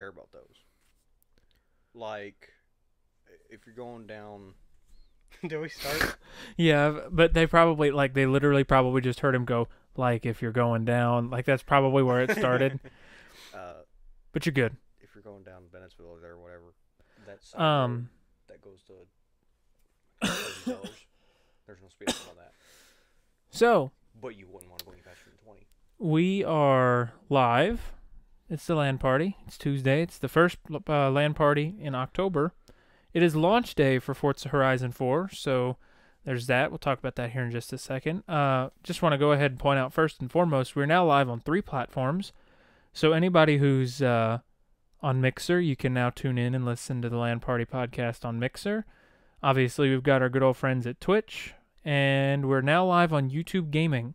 care about those. Like, if you're going down... Do we start? Yeah, but they probably, like, they literally probably just heard him go, like, if you're going down. Like, that's probably where it started. But you're good. If you're going down Bennettsville or there or whatever, that side that goes to $30. There's no speed limit on that. So... But you wouldn't want to go any faster than 20. We are live. It's the LAN Party. It's Tuesday. It's the first LAN Party in October. It is launch day for Forza Horizon 4, so there's that. We'll talk about that here in just a second. Just want to go ahead and point out first and foremost, we're now live on 3 platforms. So anybody who's on Mixer, you can now tune in and listen to the LAN Party podcast on Mixer. Obviously, we've got our good old friends at Twitch. And we're now live on YouTube Gaming.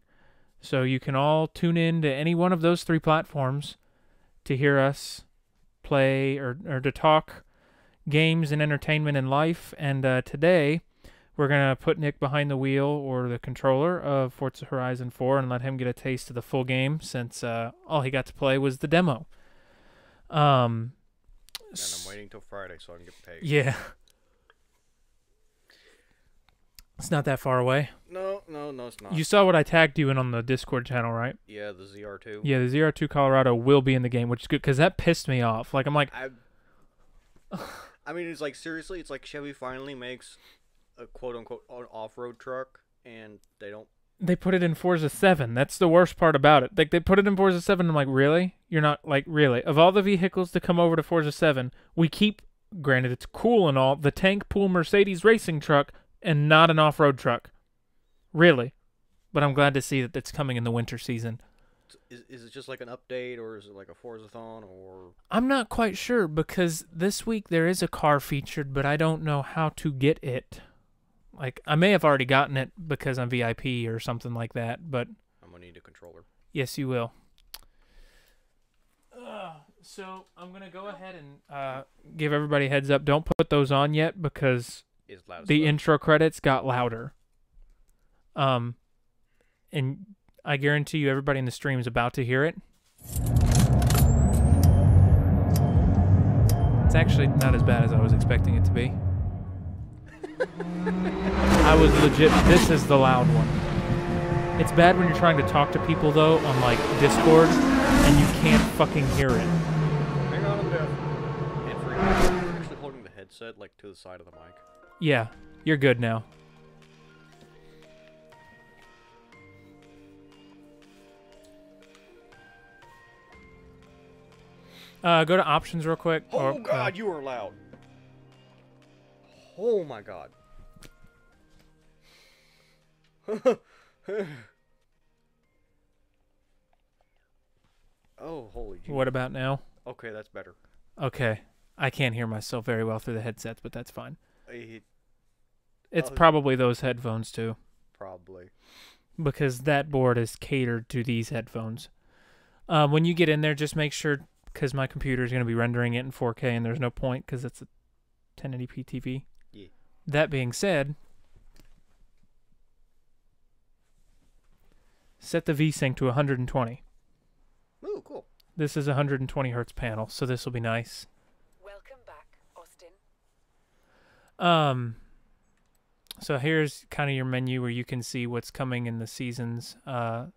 So you can all tune in to any one of those 3 platforms to hear us play or to talk games and entertainment and life. And today, we're going to put Nick behind the wheel or the controller of Forza Horizon 4 and let him get a taste of the full game since all he got to play was the demo. And I'm waiting till Friday so I can get paid. Yeah. It's not that far away. No, it's not. You saw what I tagged you in on the Discord channel, right? Yeah, the ZR2. Yeah, the ZR2 Colorado will be in the game, which is good, because that pissed me off. Like, I'm like... I mean, it's like, seriously, it's like Chevy finally makes a quote-unquote off-road truck, and they don't... They put it in Forza 7. That's the worst part about it. Like, they put it in Forza 7, I'm like, really? You're not, like, really? Of all the vehicles to come over to Forza 7, we keep, granted, it's cool and all, the tank pool Mercedes racing truck, and not an off-road truck. Really. But I'm glad to see that it's coming in the winter season. Is it just like an update, or is it like a Forza-thon, or... I'm not quite sure, because this week there is a car featured, but I don't know how to get it. Like, I may have already gotten it because I'm VIP or something like that, but... I'm going to need a controller. Yes, you will. So, I'm going to go ahead and give everybody a heads up. Don't put those on yet, because... The intro credits got louder. And I guarantee you everybody in the stream is about to hear it. It's actually not as bad as I was expecting it to be. I was legit, this is the loud one. It's bad when you're trying to talk to people though on like Discord and you can't fucking hear it. Hang on a bit. I'm actually holding the headset like to the side of the mic. Yeah, you're good now. Go to options real quick. Oh God, you are loud. Oh my God. Oh, holy Jesus. What about now? Okay, that's better. Okay. I can't hear myself very well through the headsets, but that's fine. It's probably those headphones too. Probably. Because that board is catered to these headphones. When you get in there, just make sure, because my computer is going to be rendering it in 4K, and there's no point because it's a 1080p TV. Yeah. That being said, set the VSync to 120. Ooh, cool. This is a 120 hertz panel, so this will be nice. Welcome back, Austin. So here's kind of your menu where you can see what's coming in the seasons. The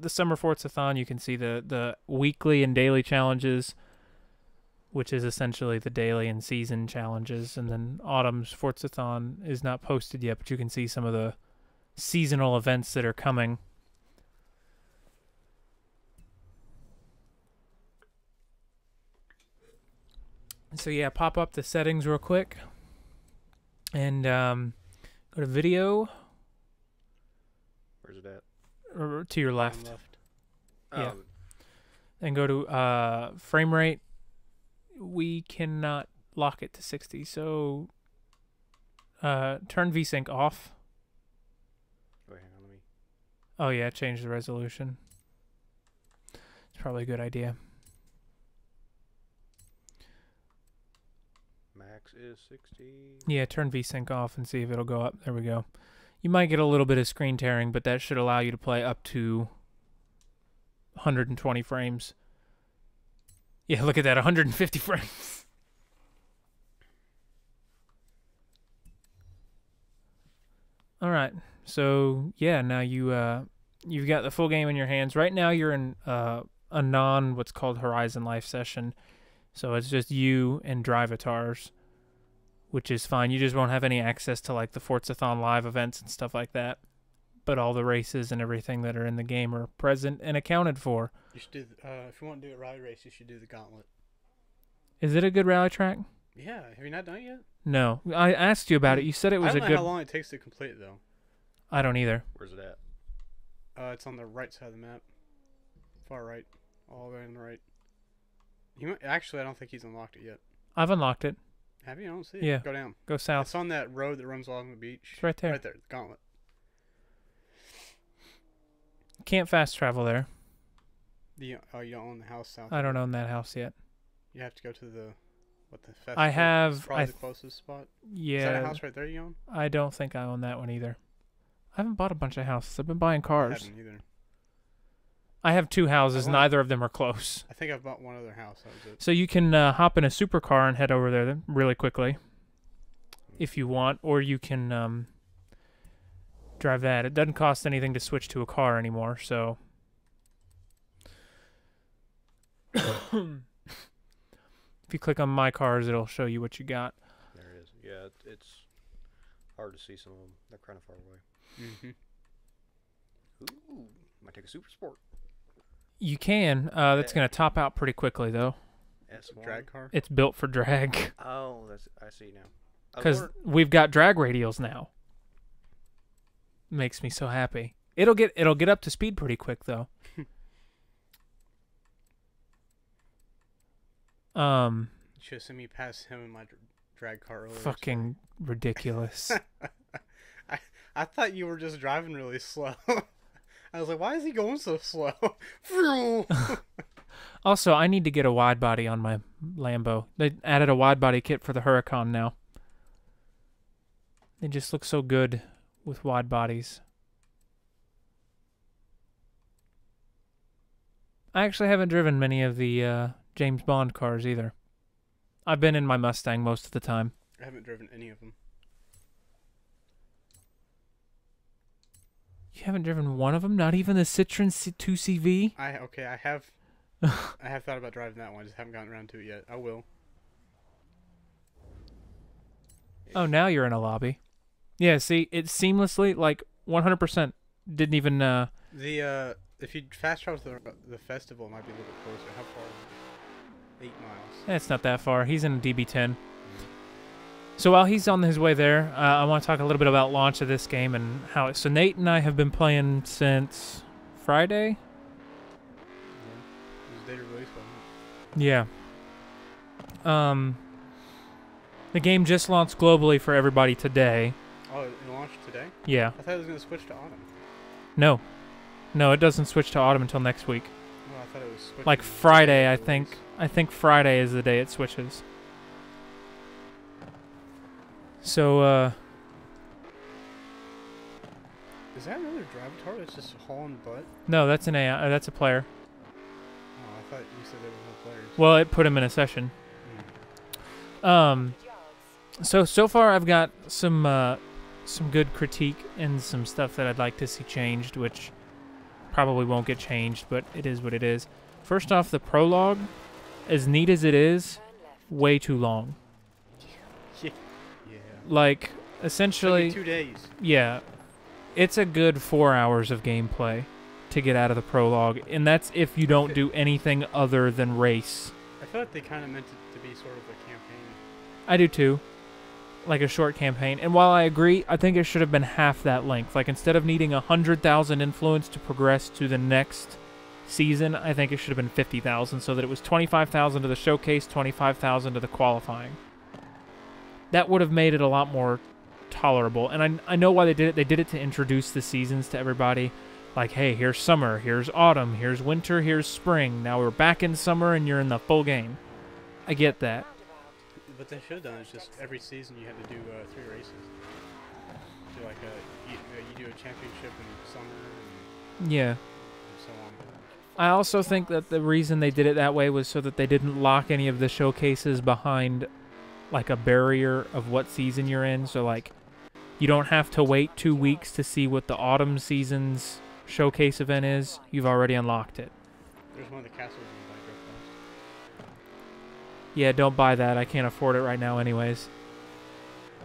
Summer Forza-thon, you can see the weekly and daily challenges, which is essentially the daily and season challenges. And then Autumn's Forza-thon is not posted yet, but you can see some of the seasonal events that are coming. So yeah, pop up the settings real quick. And go to video. Where's it at? Or to your left. Yeah. Oh. And go to frame rate. We cannot lock it to 60, so turn VSync off. Wait, hang on, let me... Oh yeah, change the resolution. It's probably a good idea. Max is 60. Yeah, turn VSync off and see if it'll go up. There we go. You might get a little bit of screen tearing, but that should allow you to play up to 120 frames. Yeah, look at that, 150 frames. All right. So, yeah, now you've got the full game in your hands. Right now you're in a what's called Horizon Life session. So it's just you and Drivatars, which is fine. You just won't have any access to like the Forzathon live events and stuff like that. But all the races and everything that are in the game are present and accounted for. You should do. If you want to do a rally race, you should do the Gauntlet. Is it a good rally track? Yeah. Have you not done it yet? No. I asked you about it. You said it was I don't a know good. how long it takes to complete it though. I don't either. Where's it at? It's on the right side of the map, far right, all the way on the right. Actually, I don't think he's unlocked it yet. I've unlocked it. Have you? I don't see it. Yeah. Go down. Go south. It's on that road that runs along the beach. It's right there. Right there. The Gauntlet. Can't fast travel there. You don't own the house south. I don't own that house yet. You have to go to the festival. I have. It's probably the closest spot. Yeah. Is that a house right there you own? I don't think I own that one either. I haven't bought a bunch of houses. I've been buying cars. I haven't either. I have 2 houses. I want- Neither of them are close. I think I've bought one other house. That was it. So you can hop in a supercar and head over there then really quickly, if you want, or you can drive that. It doesn't cost anything to switch to a car anymore. So if you click on My Cars, it'll show you what you got. There it is. Yeah, it's hard to see some of them. They're kind of far away. Mm-hmm. Ooh, might take a super sport. You can. That's going to top out pretty quickly, though. S1. Drag car. It's built for drag. Oh, I see now. Because we've got drag radials now. Makes me so happy. It'll get up to speed pretty quick though. You should have seen me pass him in my drag car earlier. Fucking ridiculous. I thought you were just driving really slow. I was like, why is he going so slow? Also, I need to get a wide body on my Lambo. They added a wide body kit for the Huracan now. They just look so good with wide bodies. I actually haven't driven many of the James Bond cars either. I've been in my Mustang most of the time. I haven't driven any of them. You haven't driven one of them? Not even the Citroen 2CV? I have I have thought about driving that one, just haven't gotten around to it yet. I will. Oh, now you're in a lobby. Yeah, see, it seamlessly, like, 100% didn't even, if you fast travel to the festival, it might be a little bit closer. How far is it? 8 miles. It's not that far. He's in DB10. So while he's on his way there, I want to talk a little bit about launch of this game and how. So Nate and I have been playing since Friday. It was data release, wasn't Yeah. The game just launched globally for everybody today. it? Oh, it launched today? Yeah. I thought it was going to switch to autumn. No, it doesn't switch to autumn until next week. No, I thought it was switching Like to Friday, data I release. think. I think Friday is the day it switches. So, Is that another Drivatar that's just hauling butt? no, that's an AI. That's a player. Oh, I thought you said there were no players. Well, it put him in a session. Hmm. So far I've got some good critique and some stuff that I'd like to see changed, which probably won't get changed, but it is what it is. First off, the prologue, as neat as it is, way too long. Yeah. Like, Took me essentially, 2 days. yeah, it's a good 4 hours of gameplay to get out of the prologue, and that's if you don't do anything other than race. I feel like they kind of meant it to be sort of a campaign. I do too. Like a short campaign. And while I agree, I think it should have been half that length. Like instead of needing 100,000 influence to progress to the next season, I think it should have been 50,000 so that it was 25,000 to the showcase, 25,000 to the qualifying. That would have made it a lot more tolerable. And I know why they did it. They did it to introduce the seasons to everybody. Like, hey, here's summer, here's autumn, here's winter, here's spring. Now we're back in summer and you're in the full game. I get that. What they should have done is just every season you had to do 3 races. Do like you do a championship in summer and Yeah. so on. I also think that the reason they did it that way was so that they didn't lock any of the showcases behind like a barrier of what season you're in. So like you don't have to wait 2 weeks to see what the autumn season's showcase event is. You've already unlocked it. There's one of the castles in Minecraft. Yeah, don't buy that. I can't afford it right now anyways.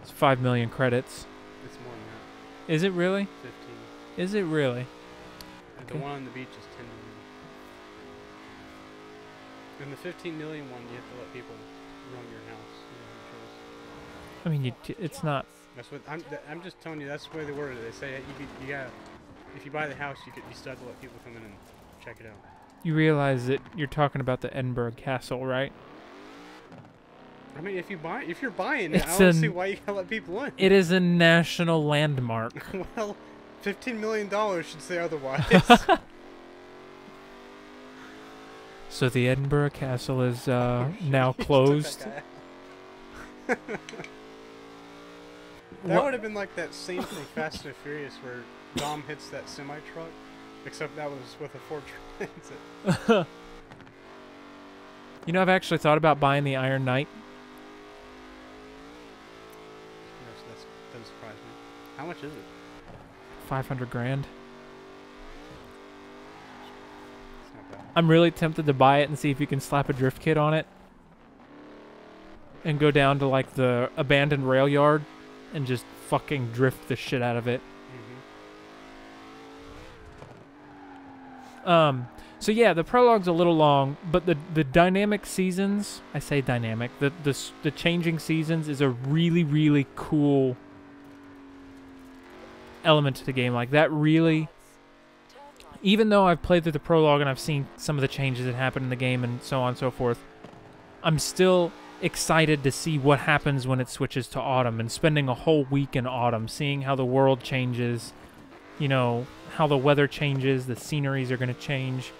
It's 5 million credits. It's more than that. Is it really? 15. Is it really? And Okay. the one on the beach is 10 million. And the 15 million one, you have to let people run your house. You know, who chose. I mean, it's not. That's what I'm just telling you. That's the way they worded it. They say you gotta, if you buy the house, you still have to let people come in and check it out. You realize that you're talking about the Edinburgh Castle, right? I mean, if you're buying it, It's I don't see why you gotta let people in. It is a national landmark. Well, $15 million should say otherwise. So the Edinburgh Castle is now closed. That would have been like that scene from Fast and Furious where Dom hits that semi truck, except that was with a Ford Transit. You know, I've actually thought about buying the Iron Knight. That doesn't surprise me. How much is it? 500 grand. It's not bad. I'm really tempted to buy it and see if you can slap a drift kit on it. And go down to like the abandoned rail yard and just fucking drift the shit out of it. So yeah, the prologue's a little long, but the dynamic seasons, I say dynamic, the changing seasons is a really, really cool element to the game. Like that really, even though I've played through the prologue and I've seen some of the changes that happen in the game and so on and so forth, I'm still excited to see what happens when it switches to autumn and spending a whole week in autumn, seeing how the world changes, you know, how the weather changes, the sceneries are going to change.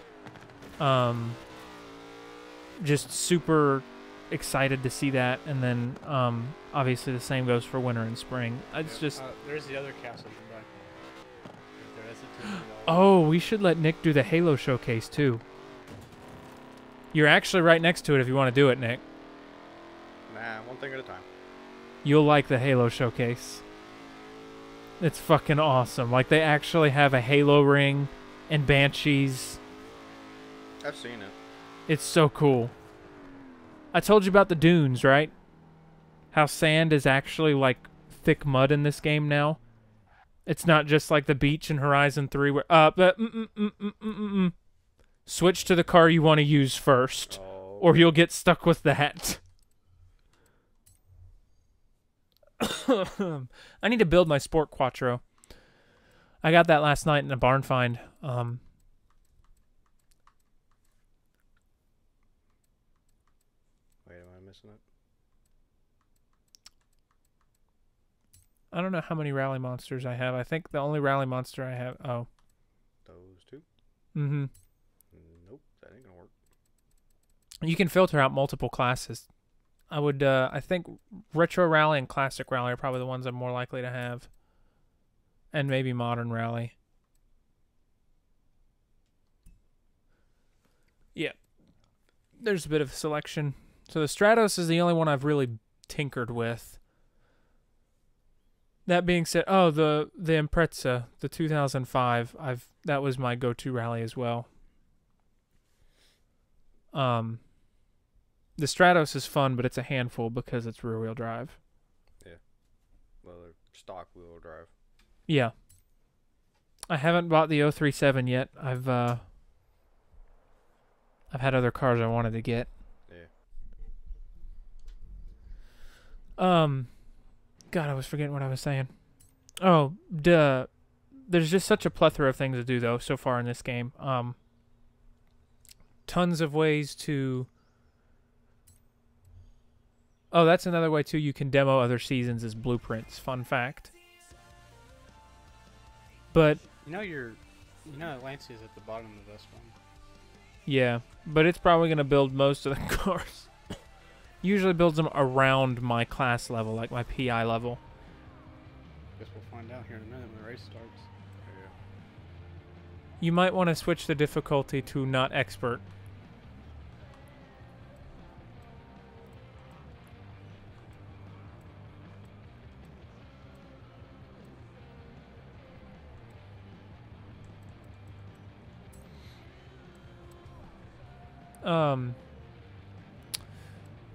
Just super excited to see that, and then obviously the same goes for winter and spring. It's just there's the other castle you buy. Right there, that's a $2 million. oh, we should let Nick do the Halo showcase too. You're actually right next to it if you want to do it, Nick. Nah, one thing at a time. You'll like the Halo showcase. It's fucking awesome. Like they actually have a Halo ring and Banshees. I've seen it. It's so cool. I told you about the dunes, right? How sand is actually like thick mud in this game now. It's not just like the beach in Horizon 3 where switch to the car you want to use first, Oh. or you'll get stuck with that. I need to build my Sport Quattro. I got that last night in a barn find. Wait, am I missing it? I don't know how many rally monsters I have. I think the only rally monster I have... Oh. Those two? Mm-hmm. Nope, that ain't gonna work. You can filter out multiple classes. I would, I think Retro Rally and Classic Rally are probably the ones I'm more likely to have. And maybe Modern Rally. Yeah. There's a bit of selection. So the Stratos is the only one I've really tinkered with. That being said, oh, the Impreza, the 2005, that was my go-to rally as well. The Stratos is fun, but it's a handful because it's rear-wheel drive. Yeah. Well, they're stock wheel drive. Yeah. I haven't bought the 037 yet. I've had other cars I wanted to get. Yeah. God, I was forgetting what I was saying. Oh, duh. There's just such a plethora of things to do, though, so far in this game. Tons of ways to... Oh, that's another way, too. You can demo other seasons as blueprints. Fun fact. But... You know Lancia's at the bottom of this one. Yeah, but it's probably going to build most of the cars. Usually builds them around my class level, like my PI level. Guess we'll find out here in a minute when the race starts. You might want to switch the difficulty to not expert.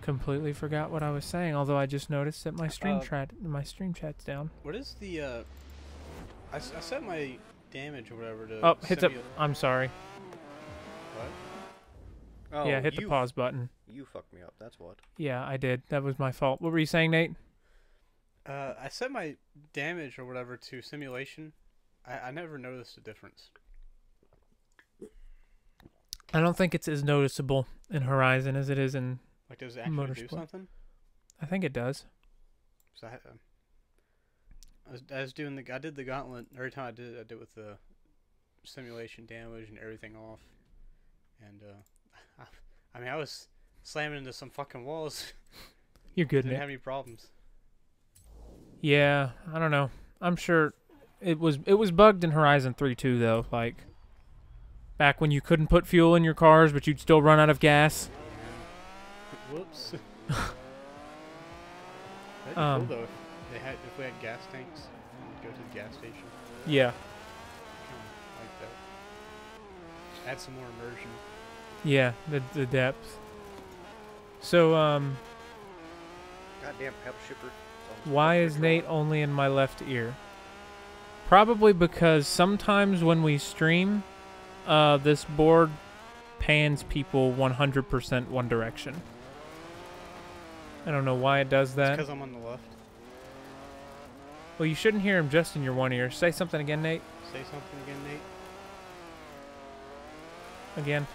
Completely forgot what I was saying. Although I just noticed that my stream chat's down. What is the I set my damage or whatever to. Oh, hit the. I'm sorry. What? Oh, Yeah, hit the pause button. You fucked me up. That's what. Yeah, I did. That was my fault. What were you saying, Nate? I set my damage or whatever to simulation. I never noticed a difference. I don't think it's as noticeable in Horizon as it is in Like, does it actually do Motorsport. something? I think it does. So I was doing I did the gauntlet. Every time I did with the simulation damage and everything off. And I mean, I was slamming into some fucking walls. You're good, Didn't Nate. have any problems. Yeah, I don't know. I'm sure it was bugged in Horizon 3 too, though. Like back when you couldn't put fuel in your cars, but you'd still run out of gas. Whoops. That'd be cool though if we had gas tanks and go to the gas station. Yeah. Kinda like that. Add some more immersion. Yeah, the depth. So, Goddamn pep shipper. why is Nate only in my left ear? Probably because sometimes when we stream, this board pans people 100% one direction. I don't know why it does that. Because I'm on the left. Well, you shouldn't hear him just in your one ear. Say something again, Nate. Say something again, Nate. Again.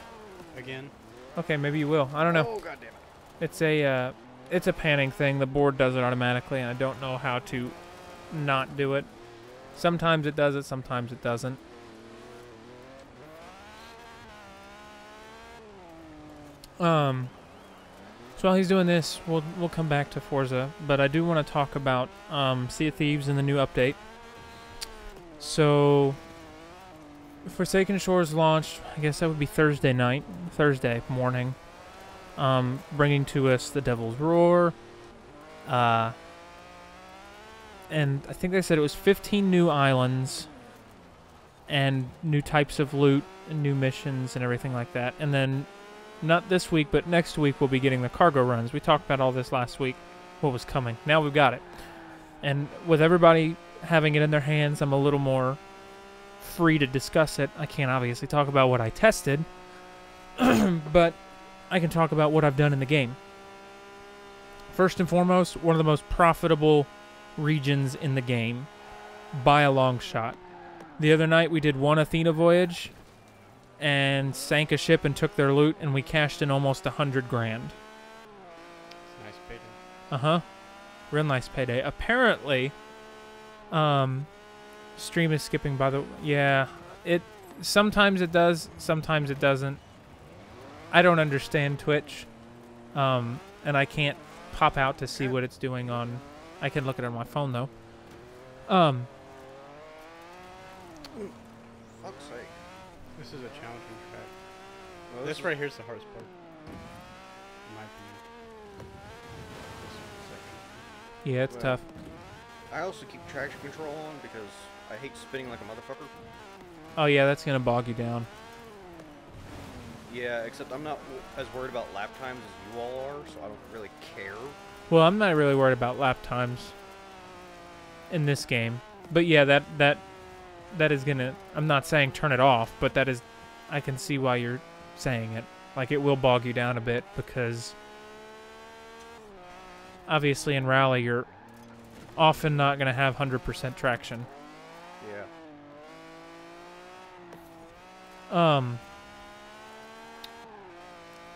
Again. Okay, maybe you will. I don't know. Oh, goddamn it. It's a panning thing. The board does it automatically, and I don't know how to not do it. Sometimes it does it, sometimes it doesn't. So while he's doing this, we'll come back to Forza, but I do want to talk about Sea of Thieves and the new update. So Forsaken Shores launched, I guess that would be Thursday morning, bringing to us the Devil's Roar, and I think they said it was 15 new islands and new types of loot and new missions and everything like that. And then not this week, but next week we'll be getting the cargo runs. We talked about all this last week, what was coming. Now we've got it. And with everybody having it in their hands, I'm a little more free to discuss it. I can't obviously talk about what I tested, but I can talk about what I've done in the game. First and foremost, one of the most profitable regions in the game by a long shot. The other night we did one Athena voyage and sank a ship and took their loot, and we cashed in almost 100 grand. It's a nice payday. Uh-huh. Real nice payday. Apparently, stream is skipping by the... Yeah, sometimes it does, sometimes it doesn't. I don't understand Twitch, and I can't pop out to see what it's doing on... I can look at it on my phone, though. Fuck's sake. This is a challenging track. Well, This is- right here's the hardest part. In my opinion. This one, Yeah, it's Well, tough. I also keep traction control on because I hate spinning like a motherfucker. Oh, yeah, that's going to bog you down. Yeah, except I'm not as worried about lap times as you all are, so I don't really care. Well, I'm not really worried about lap times in this game. But yeah, that is gonna... I'm not saying turn it off, but that is... I can see why you're saying it. Like, it will bog you down a bit because... Obviously, in Rally, you're often not going to have 100% traction. Yeah.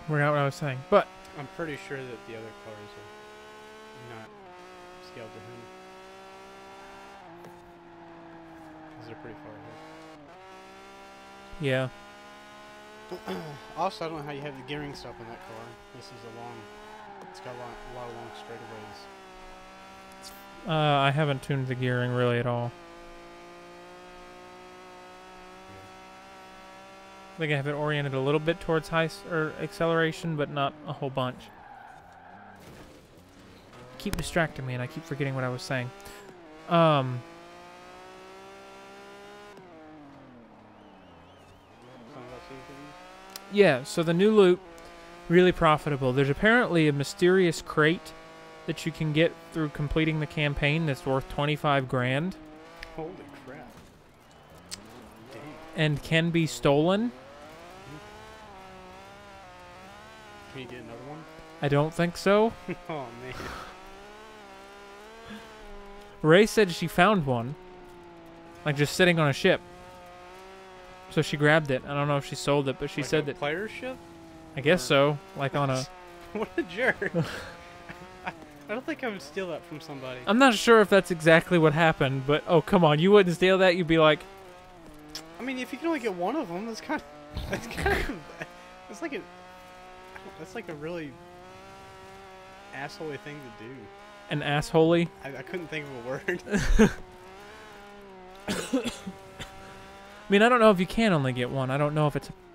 Forgot what I was saying. But, I'm pretty sure that the other cars are not scaled to him. Because they're pretty far yeah. ahead. Also, I don't know how you have the gearing stuff in that car. This is it's got a lot of long straightaways. I haven't tuned the gearing really at all. think I have it oriented a little bit towards or acceleration, but not a whole bunch. Keep distracting me, and I keep forgetting what I was saying. Something about seafood? Yeah, so the new loot, really profitable. There's apparently a mysterious crate that you can get through completing the campaign that's worth 25 grand Holy crap. Dang. and can be stolen. Can you get another one? I don't think so. Oh, man. Ray said she found one, like just sitting on a ship. So she grabbed it. I don't know if she sold it, but she Like said a that. player ship? I guess so. Like on a. What a jerk. I don't think I would steal that from somebody. I'm not sure if that's exactly what happened, but oh come on, you wouldn't steal that. You'd be like, I mean, if you can only get one of them, that's kind of, that's like a really asshole thing to do. an assholey. I couldn't think of a word. I mean, I don't know if you can only get one. I don't know if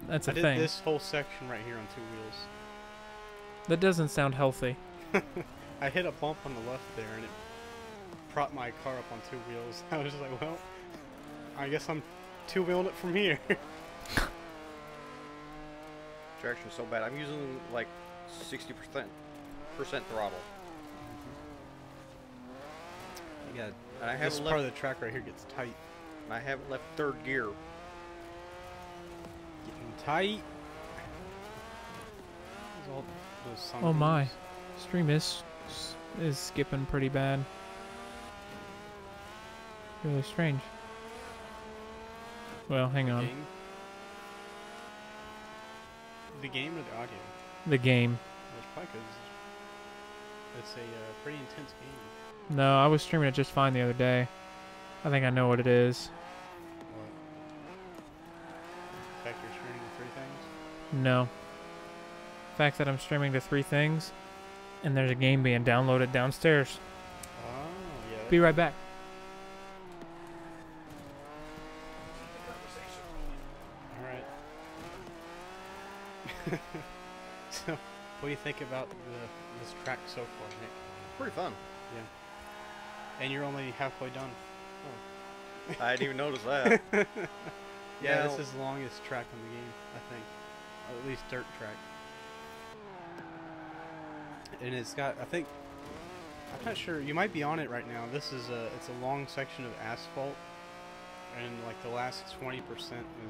that's a I did thing. this whole section right here on 2 wheels. That doesn't sound healthy. I hit a bump on the left there, and it propped my car up on 2 wheels. I was just like, well, I guess I'm 2-wheeling it from here. Traction's so bad. I'm using like 60% throttle. Yeah, and I This haven't part left. of the track right here gets tight. I haven't left third gear. Getting tight. There's all those sun Oh my. beams. Stream is skipping pretty bad. Really strange. Well, hang on. Game? The game or the audio? The game. Well, it's probably 'cause it's a pretty intense game. No, I was streaming it just fine the other day. I think I know what it is. What? The fact you're streaming to 3 things? No. The fact that I'm streaming to 3 things, and there's a game being downloaded downstairs. Oh, yeah. Be right back. Alright. So, what do you think about this track so far, Nick? Pretty fun. And you're only halfway done. I didn't even notice that. Yeah, Now- this is the longest track on the game, I think. Or at least dirt track. And it's got, I'm not sure, you might be on it right now. It's a long section of asphalt. And like the last 20%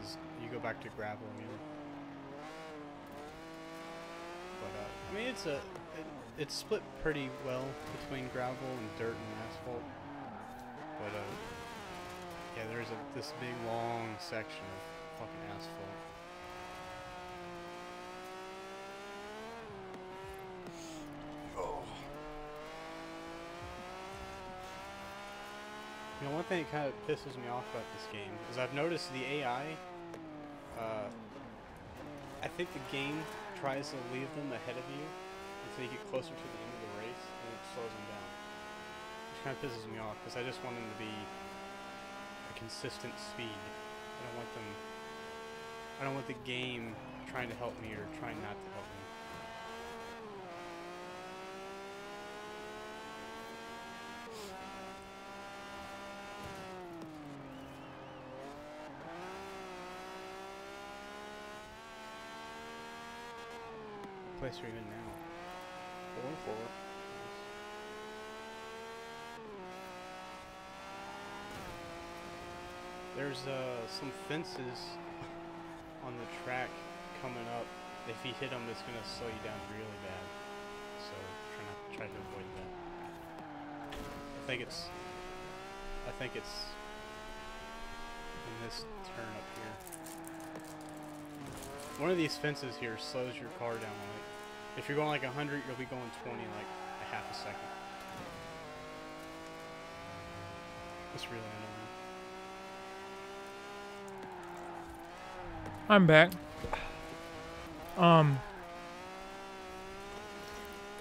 is, you go back to gravel again. But, I mean, it's split pretty well between gravel and dirt and asphalt. But, yeah, there's this big long section of fucking asphalt. You know, one thing that kind of pisses me off about this game is I've noticed the AI, I think the game tries to leave them ahead of you until you get closer to the end of the race, and it slows them down. Which kind of pisses me off, because I just want them to be a consistent speed. I don't want the game trying to help me or trying not to help me. Place are you in now? Going forward. There's some fences on the track coming up. If you hit them, it's gonna slow you down really bad. So try to avoid that. I think it's in this turn up here. One of these fences here slows your car down. Like, if you're going like 100, you'll be going 20 in like a half a second. It's really annoying. I'm back.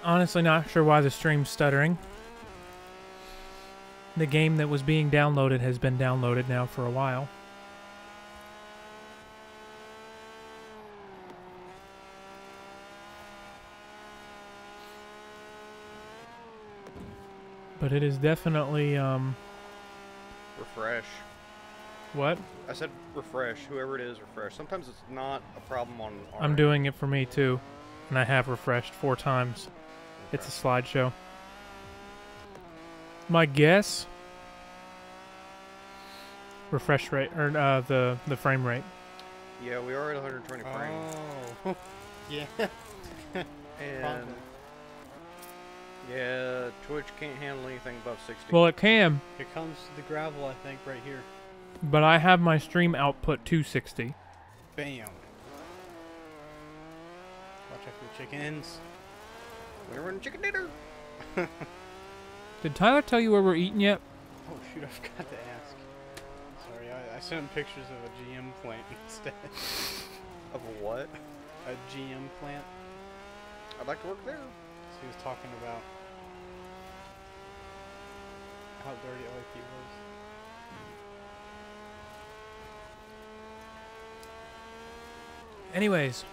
Honestly not sure why the stream's stuttering. The game that was being downloaded has been downloaded now for a while. But it is definitely Refresh. what? I said refresh. Whoever it is, refresh. Sometimes it's not a problem on our I'm end. doing it for me too, and I have refreshed 4 times. It's a slideshow. My guess, refresh rate or the frame rate. Yeah, we are at 120 frames. Oh, yeah. And Probably. yeah, Twitch can't handle anything above 60. Well, it can, Here comes the gravel, I think, right here. but I have my stream output 260. Bam. Watch out for the chickens. We're running chicken dinner. Did Tyler tell you where we're eating yet? Oh shoot, I forgot to ask. Sorry, I sent him pictures of a GM plant instead. Of a what? A GM plant. I'd like to work there. So he was talking about how dirty LAP was. Anyways,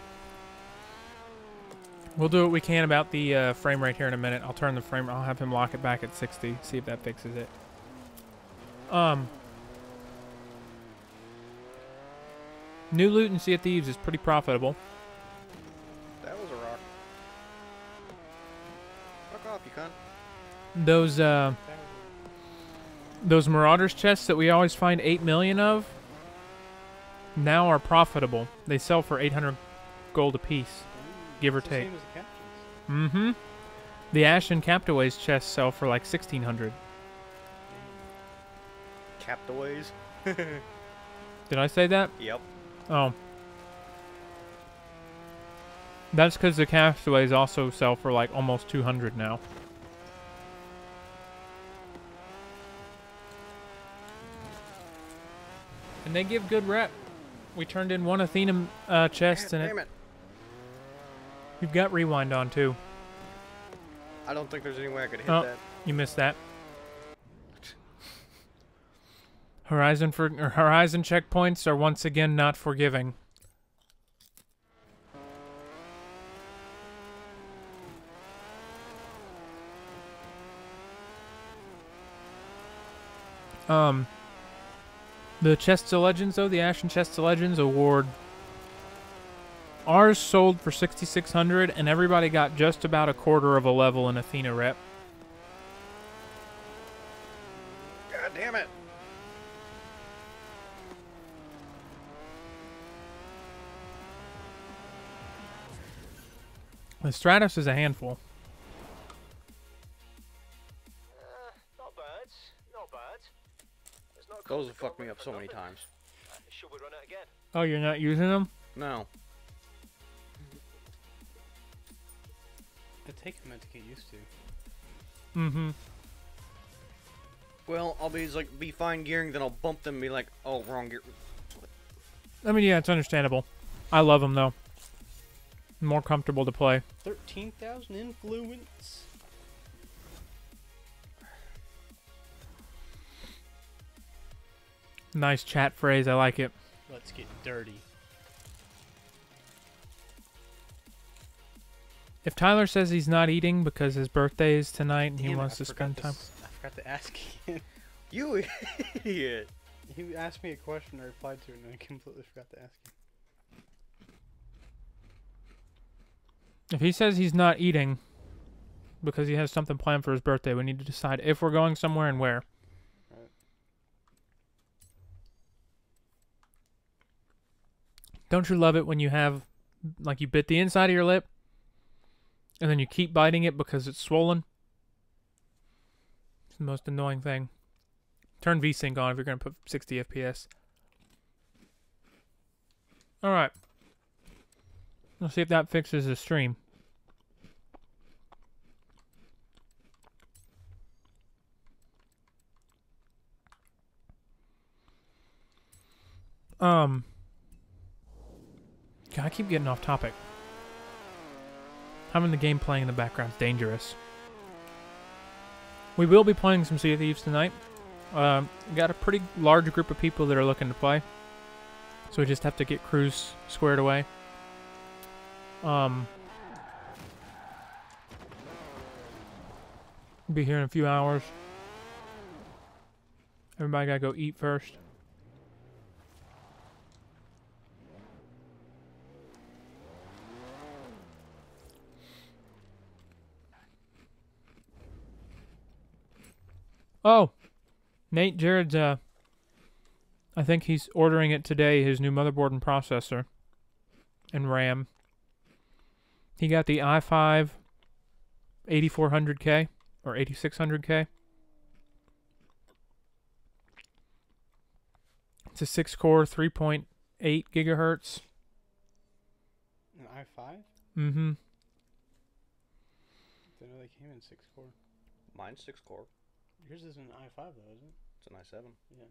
we'll do what we can about the frame rate here in a minute. I'll turn the frame. I'll have him lock it back at 60. See if that fixes it. New loot in Sea of Thieves is pretty profitable. That was a rock. Fuck off, you cunt. Those Marauders chests that we always find 8 million of now are profitable. They sell for 800 gold apiece, give or It's the take. same as the captains. Mm-hmm. The Ashen Captaways chests sell for like 1,600. Captaways. Did I say that? Yep. Oh. That's because the Castaways also sell for like almost 200 now. And they give good rep. We turned in one Athena chest, God and damn it. you've got rewind on too. I don't think there's any way I could hit Oh. that. You missed that. Horizon checkpoints are once again not forgiving. The Chests of Legends, though, the Ashen Chests of Legends award. Ours sold for 6,600, and everybody got just about a quarter of a level in Athena rep. God damn it. The Stratos is a handful. Not bad, not bad. There's no Those cause have to go fucked me away up for so many nothing. times. Should we run it again? Oh, you're not using them? No. It'd take a minute to get used to. Mm-hmm. Well, I'll be fine gearing, then I'll bump them and be like, oh, wrong gear. I mean, yeah, it's understandable. I love them, though. More comfortable to play. 13,000 influence. Nice chat phrase. I like it. Let's get dirty. If Tyler says he's not eating because his birthday is tonight and he Damn it, wants I to forgot spend time. I forgot to ask him. You idiot. He asked me a question, I replied to it, and I completely forgot to ask him. If he says he's not eating because he has something planned for his birthday, we need to decide if we're going somewhere and where. Right. Don't you love it when you have, like, you bit the inside of your lip and then you keep biting it because it's swollen? It's the most annoying thing. Turn VSync on if you're going to put 60 FPS. Alright. Let's see if that fixes the stream. God, I keep getting off topic. Having the game playing in the background is dangerous. We will be playing some Sea of Thieves tonight. Got a pretty large group of people that are looking to play. So we just have to get crews squared away. Be here in a few hours. Everybody gotta go eat first. Oh, Nate, Jared's, I think he's ordering it today, his new motherboard and processor and RAM. He got the i5 8400K or 8600K. It's a 6-core, 3.8 gigahertz. An i5? Mm-hmm. Didn't know they came in 6-core. Mine's 6-core. Yours is an i5 though, isn't it? It's an i7. Yeah.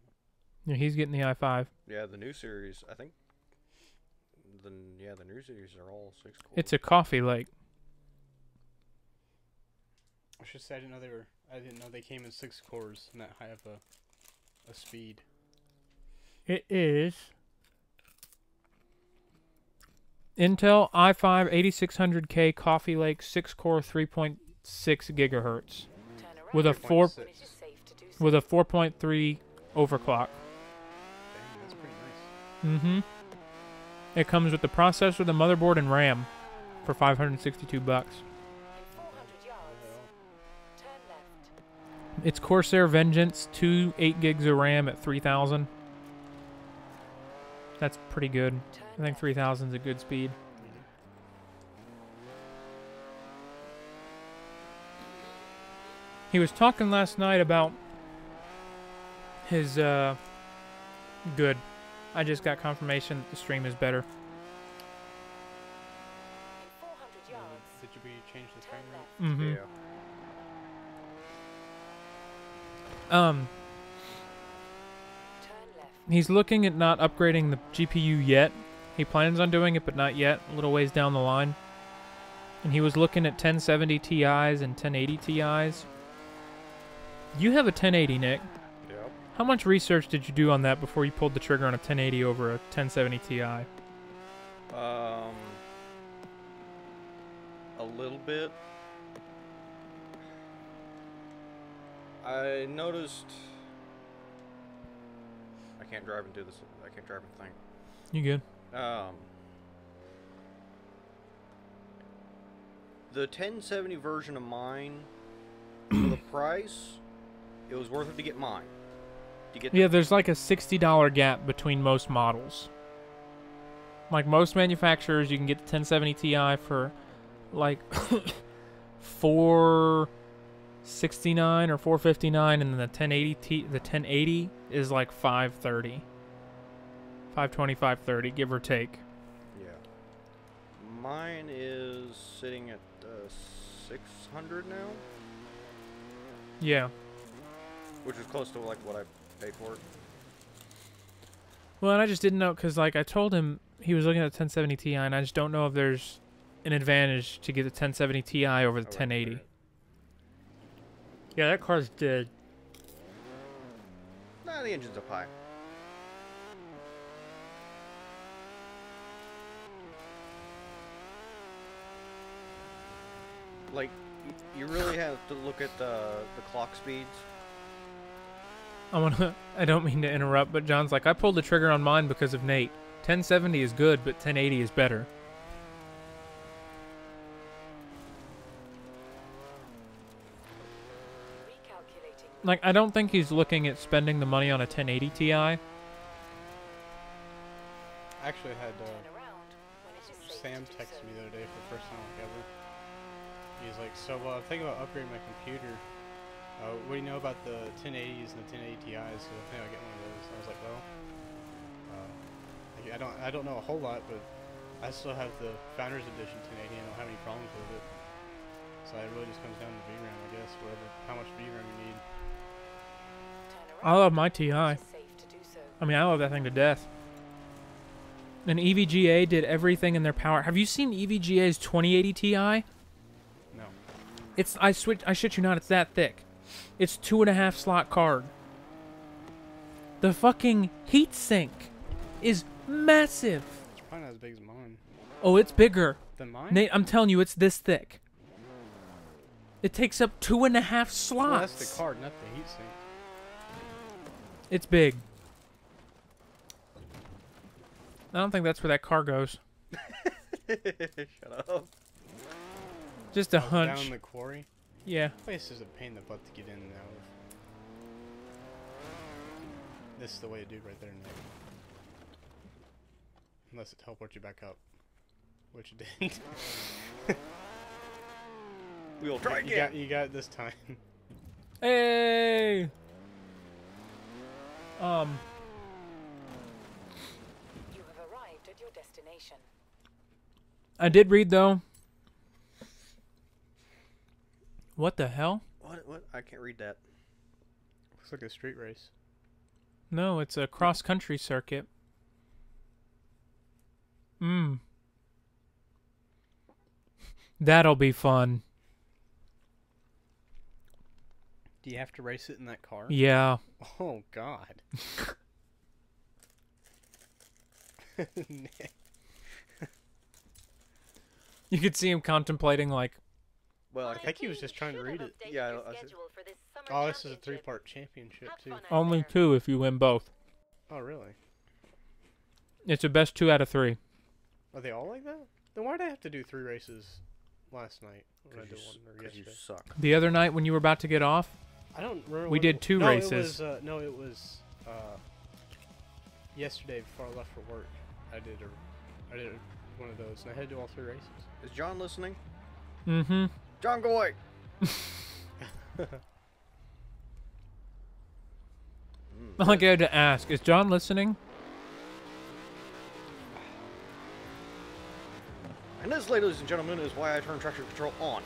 Yeah, he's getting the i5. Yeah, the new series, I think. The new series are all 6-core. It's a Coffee Lake. I should say I didn't know they came in 6 cores and that high of a speed. It is Intel i5 8600K Coffee Lake 6-core 3.6 gigahertz with a 4 3.6. with a 4.3 overclock. Dang, that's pretty nice. Mm-hmm. It comes with the processor, the motherboard, and RAM for $562. It's Corsair Vengeance, 2 8 gigs of RAM at 3,000. That's pretty good. I think 3,000 is a good speed. He was talking last night about his, good. I just got confirmation that the stream is better. Did you change the frame rate? Mm-hmm. Yeah. He's looking at not upgrading the GPU yet. He plans on doing it, but not yet. A little ways down the line. And he was looking at 1070 Ti's and 1080 Ti's. You have a 1080, Nick. Yep. How much research did you do on that before you pulled the trigger on a 1080 over a 1070 Ti? A little bit. I noticed. I can't drive and do this. I can't drive and think. You good? The 1070 version of mine, for the price, it was worth it to get mine. To get Yeah, there's like a $60 gap between most models. Like most manufacturers, you can get the 1070 Ti for like $469 or $459, and then the 1080 is like $530, $520, $530, give or take. Yeah. Mine is sitting at 600 now, Yeah. which is close to like what I paid for it. Well, and I just didn't know because like I told him he was looking at the 1070 Ti, and I just don't know if there's an advantage to get the 1070 Ti over the 1080. Yeah, that car's dead. Nah, the engine's up high. Like, you really have to look at the clock speeds. I don't mean to interrupt, but John's like, I pulled the trigger on mine because of Nate. 1070 is good, but 1080 is better. Like, I don't think he's looking at spending the money on a 1080 Ti. I actually had Sam text me the other day for the first time like ever. He's like, so I'm thinking about upgrading my computer. What do you know about the 1080s and the 1080 Ti's? So I think I'll get one of those. I was like, well, I don't know a whole lot, but I still have the Founders Edition 1080 and I don't have any problems with it. So it really just comes down to VRAM, I guess, how much VRAM you need. I love my Ti. I mean, I love that thing to death. And EVGA did everything in their power. Have you seen EVGA's 2080 Ti? No. It's I shit you not, it's that thick. It's 2.5 slot card. The fucking heatsink is massive. It's probably not as big as mine. Oh, it's bigger. Than mine? Nate, I'm telling you, it's this thick. It takes up 2.5 Well, slots. that's the card, not the heatsink. It's big. I don't think that's where that car goes. Shut up. Just a Oh, hunch. Down the quarry. Yeah. This is a pain in the butt to get in and out of. This is the way to do it right there now. Unless it teleports you back up. Which it didn't. We'll try again. You got it this time. Hey. You have arrived at your destination. I did read though. What the hell? What? I can't read that. Looks like a street race. No, it's a cross-country circuit. That'll be fun. Do you have to race it in that car? Yeah. Oh, God. You could see him contemplating like, Well, I think he was just trying to read it. Yeah, I see. Oh, this is a 3-part championship, too. only 2 if you win both. Oh, really? It's a best 2 out of 3. Are they all like that? Then why did I have to do 3 races last night? When I did one or Because you yesterday? suck. The other night when you were about to get off, I don't remember. We what did it, 2 no, races. It was yesterday before I left for work. I did one of those, and I had to do all 3 races. Is John listening? mm-hmm. John, go away. I think I had to ask, is John listening? And this, ladies and gentlemen, is why I turn traction control on.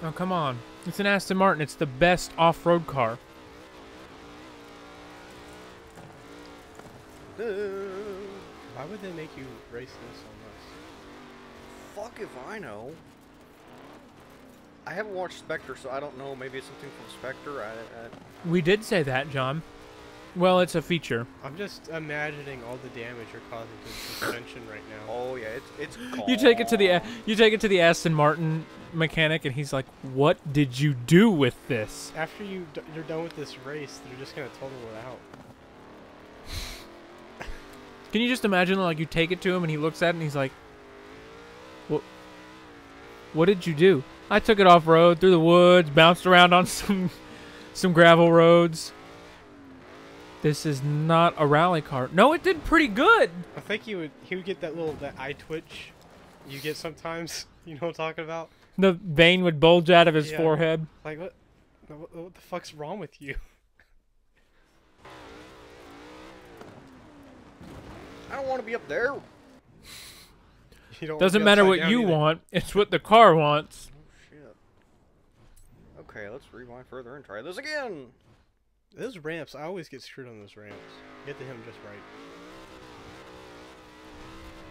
Oh, come on. It's an Aston Martin. It's the best off-road car. Why would they make you race this on Fuck if I know. I haven't watched Spectre, so I don't know. Maybe it's something from Spectre. We did say that, John. Well, it's a feature. this? I'm just imagining all the damage you're causing to the suspension right now. Oh yeah, it's. You take it to the Aston Martin mechanic, and he's like, "What did you do with this?" After you're done with this race, they're just gonna total it out. Can you just imagine, like, you take it to him, and he looks at it, and he's like, "What did you do?" I took it off road through the woods, bounced around on some gravel roads. This is not a rally car. No, it did pretty good. I think he would get that eye twitch you get sometimes. You know what I'm talking about? The vein would bulge out of his Yeah. forehead. Like what the fuck's wrong with you? I don't want to be up there. You don't Doesn't wanna be matter upside what down you either. want. It's what the car wants. Shit. Okay, let's rewind further and try this again. Those ramps, I always get screwed on those ramps. Get to him just right.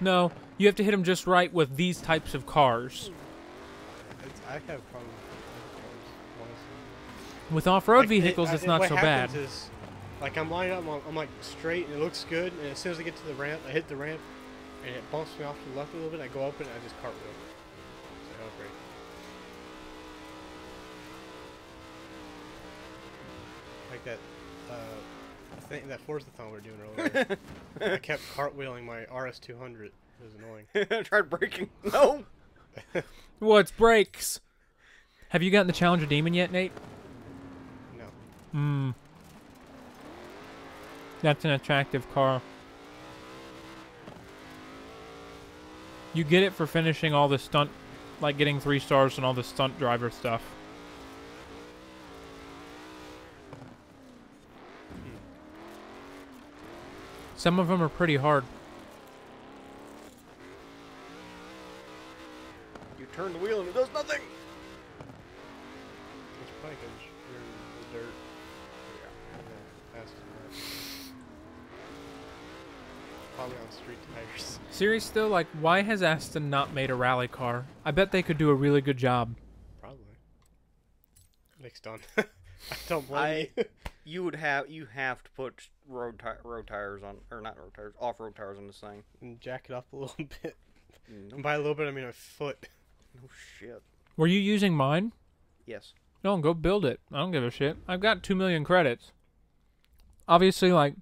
No, you have to hit him just right with these types of cars. I have problems with cars, honestly. With off-road Like, vehicles, it's not what so bad. happens is, like, I'm lined up, I'm like straight, and it looks good, and as soon as I get to the ramp, I hit the ramp, and it bumps me off to the left a little bit, and I go up it, and I just cartwheel. So, oh, great. Like that, thing, that Forzathon we were doing earlier. I kept cartwheeling my RS200. It was annoying. I tried braking. No. What's brakes? Have you gotten the Challenger Demon yet, Nate? No. That's an attractive car. You get it for finishing all the stunt, like getting 3 stars and all the stunt driver stuff. Some of them are pretty hard. You turn the wheel and it does nothing. It's probably because you're in the dirt. Yeah. Aston Martin. Probably on street tires. Serious though, like, why has Aston not made a rally car? I bet they could do a really good job. Probably. Nick's done. I don't blame you. You have to put road tires on, or not road tires, off-road tires on this thing. And jack it up a little bit. Nope. And by a little bit, I mean a foot. Oh shit. Were you using mine? Yes. No, go build it. I don't give a shit. I've got 2 million credits. Obviously, like,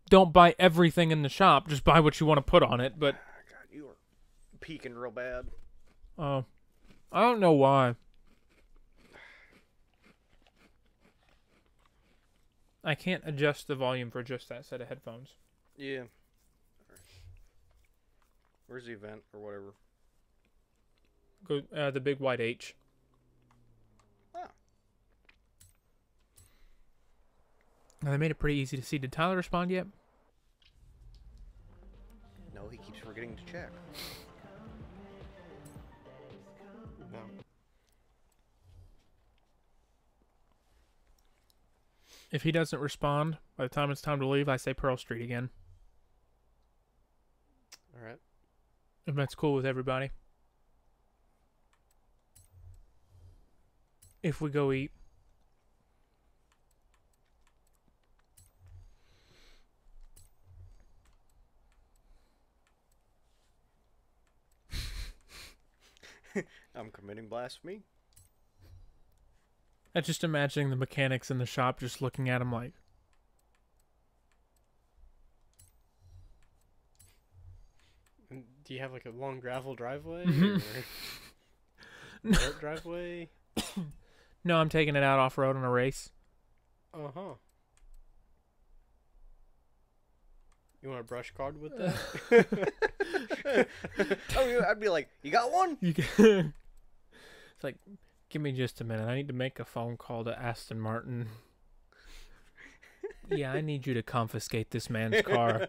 don't buy everything in the shop. Just buy what you want to put on it. But God, you are peeking real bad. I don't know why. I can't adjust the volume for just that set of headphones. Yeah. Where's the event or whatever? Go the big white H. Oh. Now, they made it pretty easy to see. Did Tyler respond yet? No, he keeps forgetting to check. No. If he doesn't respond, by the time it's time to leave, I say Pearl Street again. All right. If that's cool with everybody. If we go eat. I'm committing blasphemy. I'm just imagining the mechanics in the shop just looking at him like, And do you have like a long gravel driveway Mhm. or dirt driveway? no, I'm taking it out off-road on a race. Uh-huh. You want a brush card with that? I'd be like, you got one? You can it's like, give me just a minute. I need to make a phone call to Aston Martin. Yeah, I need you to confiscate this man's car.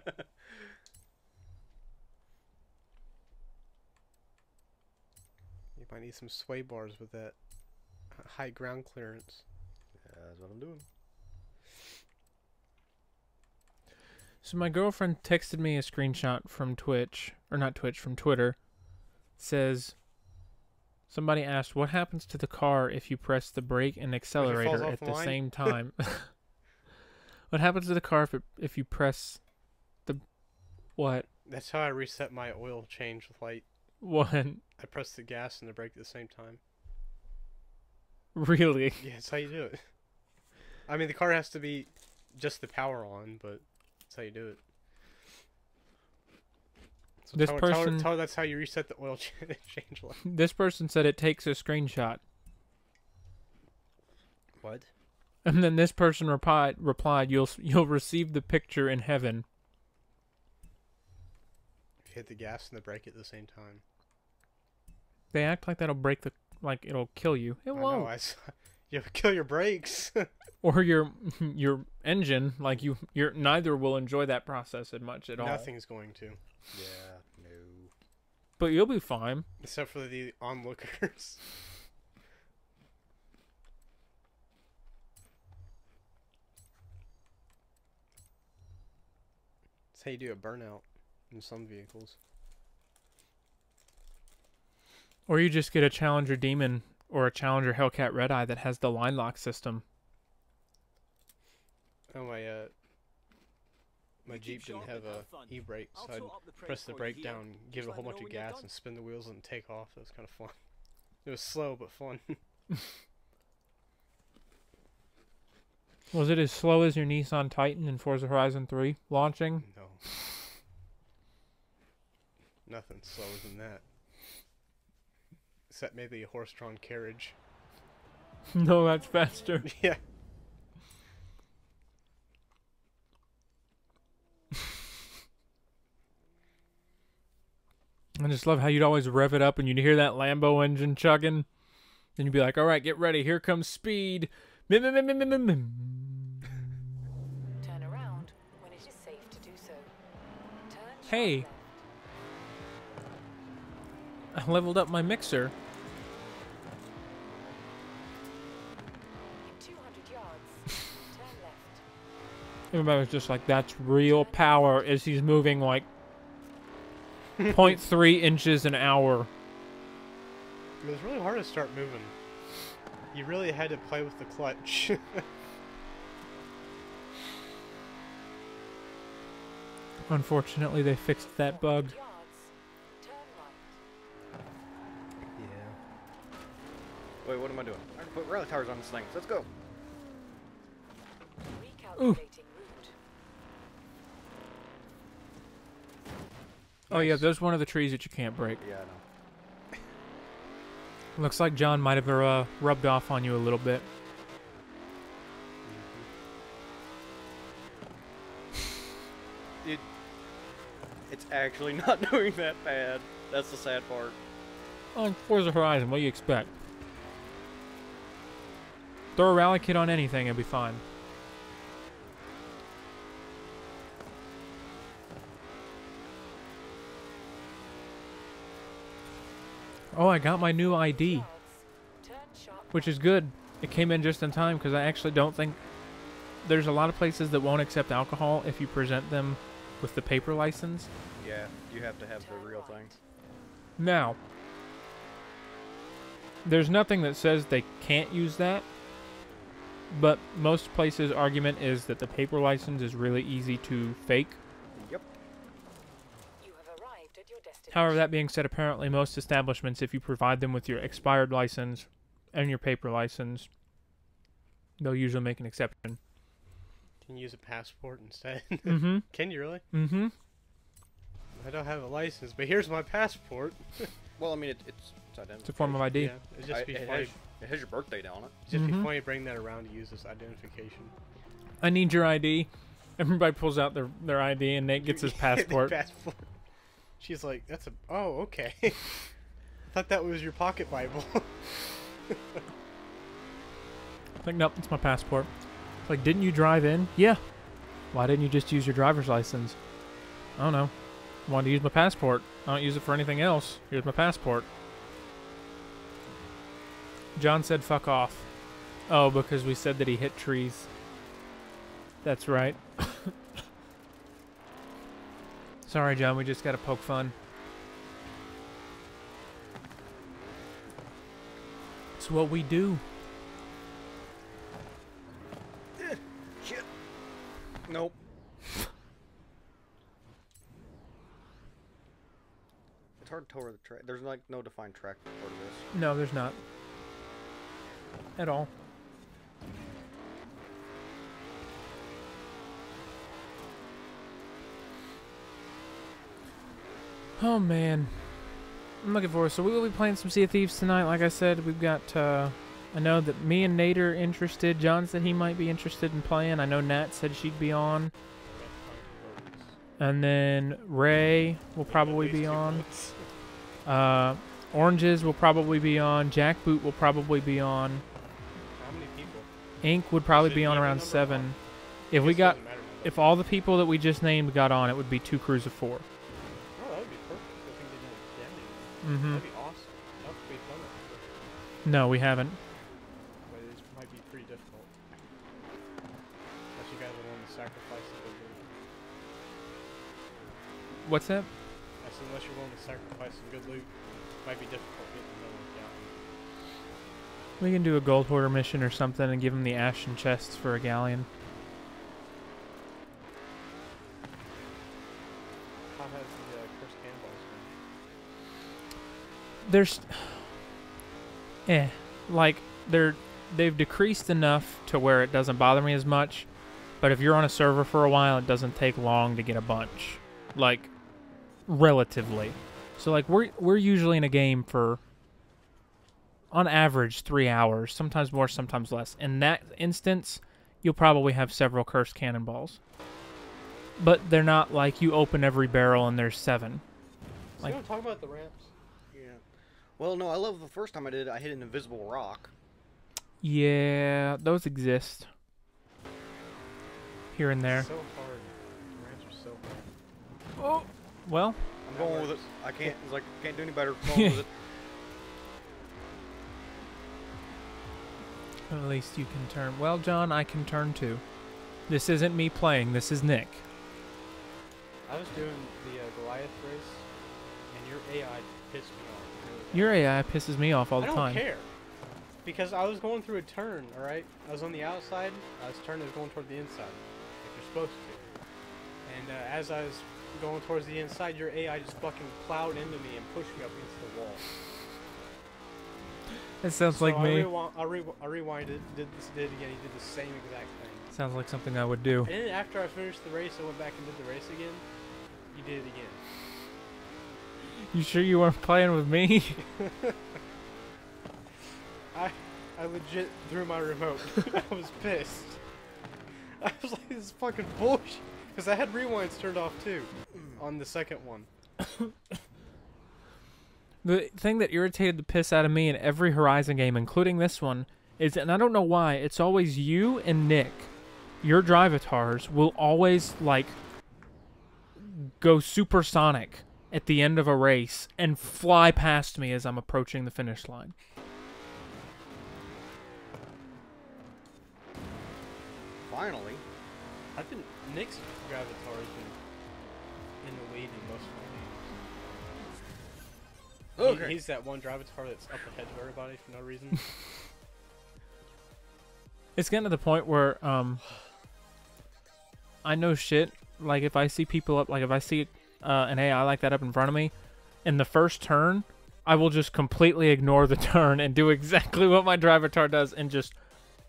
You might need some sway bars with that high ground clearance. Yeah, that's what I'm doing. So my girlfriend texted me a screenshot from Twitch, or not Twitch, from Twitter. Says, somebody asked, what happens to the car if you press the brake and accelerator off at the the line? same time? What happens to the car if you press the... What? That's how I reset my oil change light. What? I press the gas and the brake at the same time. Really? Yeah, that's how you do it. I mean, the car has to be just the power on, but that's how you do it. So This tell person- her that's how you reset the oil change light. This person said it takes a screenshot. What? And then this person replied, you'll receive the picture in heaven. If you hit the gas and the brake at the same time. They act like that'll break the... Like, it'll kill you. It I know, won't. you'll kill your brakes. Or your engine. Like, you're neither will enjoy that process as much at all. Nothing's going to. Yeah, no. But you'll be fine. Except for the onlookers. That's how you do a burnout in some vehicles. Or you just get a Challenger Demon or a Challenger Hellcat Red Eye that has the line lock system. Oh, my Jeep didn't have a e-brake, so I'd press the brake down, give it a whole bunch of gas, and spin the wheels and take off. It was kind of fun. It was slow, but fun. Was it as slow as your Nissan Titan in Forza Horizon 3 launching? No. Nothing slower than that. Except maybe a horse-drawn carriage. No, that's faster. Yeah. I just love how you'd always rev it up and you'd hear that Lambo engine chugging. Then you'd be like, all right, get ready. Here comes speed. Mim, mim, mim, mim, mim, mim. Turn around when it is safe to do so. Turn sharp Hey. left. I leveled up my mixer. In 200 yards, turn left. Everybody was just like, that's real power as he's moving like 0.3 inches an hour. It was really hard to start moving. You really had to play with the clutch. Unfortunately, they fixed that bug. 100 yards, turn right. Wait, what am I doing? I can put rally tires on this thing. Let's go. Recalculating route. Oh yeah, there's one of the trees that you can't break. Yeah, I know. Looks like John might have rubbed off on you a little bit. It's actually not doing that bad. That's the sad part. Oh, Forza Horizon, what do you expect? Throw a rally kit on anything, it'll be fine. Oh, I got my new ID, Yards. Turn sharp which is good. It came in just in time because I actually don't think there's a lot of places that won't accept alcohol if you present them with the paper license. Yeah, you have to have the real thing. Now, there's nothing that says they can't use that, but most places' argument is that the paper license is really easy to fake. Yep. You have arrived at your destination. However, that being said, apparently most establishments, if you provide them with your expired license and your paper license, they'll usually make an exception. Can you use a passport instead? Mm-hmm. Can you really? Mm-hmm. I don't have a license, but here's my passport. Well, I mean, it's identification. It's a form of ID. Yeah, it'd just be it funny. has your birthday on it. Just be Mhm. funny to bring that around to use this identification. I need your ID. Everybody pulls out their ID and Nate gets his passport. Passport. She's like, "That's a oh okay." I thought that was your pocket Bible. Like, nope, it's my passport. It's like, didn't you drive in? Yeah. Why didn't you just use your driver's license? I don't know. I wanted to use my passport. I don't use it for anything else. Here's my passport. John said fuck off. Oh, because we said that he hit trees. That's right. Sorry, John, we just gotta poke fun. It's what we do. Shit. Nope. It's hard to tell where the track. There's like no defined track for this. No, there's not. At all. Oh man, I'm looking forward. So we will be playing some Sea of Thieves tonight. Like I said, we've got. I know that me and Nate are interested. John said he might be interested in playing. I know Nat said she'd be on. And then Ray will probably be on. Oranges will probably be on. Jackboot will probably be on. How many people? Ink would probably Is it be on even around number 7. one? If we Guess it got, doesn't matter now. if all the people that we just named got on, it would be 2 crews of 4. Oh, that would be perfect. If we didn't have Danny. Mm-hmm. That'd be awesome. That would be fun. No, we haven't. But it might be pretty difficult. Unless you guys are willing to sacrifice a good loot. What's that? I said unless you're willing to sacrifice some good loot, it might be difficult getting the other galleon. We can do a gold hoarder mission or something and give them the ashen chests for a galleon. How has the cursed cannonballs been? There's, like they've decreased enough to where it doesn't bother me as much. But if you're on a server for a while, it doesn't take long to get a bunch, like relatively. So like we're usually in a game for, on average, 3 hours, sometimes more, sometimes less. In that instance, you'll probably have several cursed cannonballs. But they're not like you open every barrel and there's 7. So Like- you want to talk about the ramps? Yeah. Well, no, I love the first time I did it, I hit an invisible rock. Yeah, those exist. Here and there. So hard. The ramps are so hard. Oh, well, I'm going with it. I can't. It's like can't do any better. Going with it. at least you can turn. Well, John, I can turn too. This isn't me playing. This is Nick. I was doing the Goliath race, and your AI pissed me off. Really bad. Your AI pisses me off all the I don't time. care. Because I was going through a turn, alright? I was on the outside, I was turning, I was going toward the inside. Like you're supposed to. And as I was going towards the inside, your AI just fucking plowed into me and pushed me up against the wall. It sounds So like I me. I rewinded, did it again. He did the same exact thing. Sounds like something I would do. And then after I finished the race, I went back and did the race again. You did it again. You sure you weren't playing with me? I legit threw my remote. I was pissed. I was like, this is fucking bullshit. Because I had rewinds turned off too on the second one. The thing that irritated the piss out of me in every Horizon game, including this one, is, and I don't know why, it's always you and Nick. Your drivatars will always, like, go supersonic at the end of a race and fly past me as I'm approaching the finish line. Finally. I think Nick's Gravatar has been in the lead in most of the games. Okay. He's that one Gravatar that's up ahead of everybody for no reason. It's getting to the point where I know shit. Like, if I see people up, like if I see an AI like that up in front of me, in the first turn, I will just completely ignore the turn and do exactly what my drivatar does and just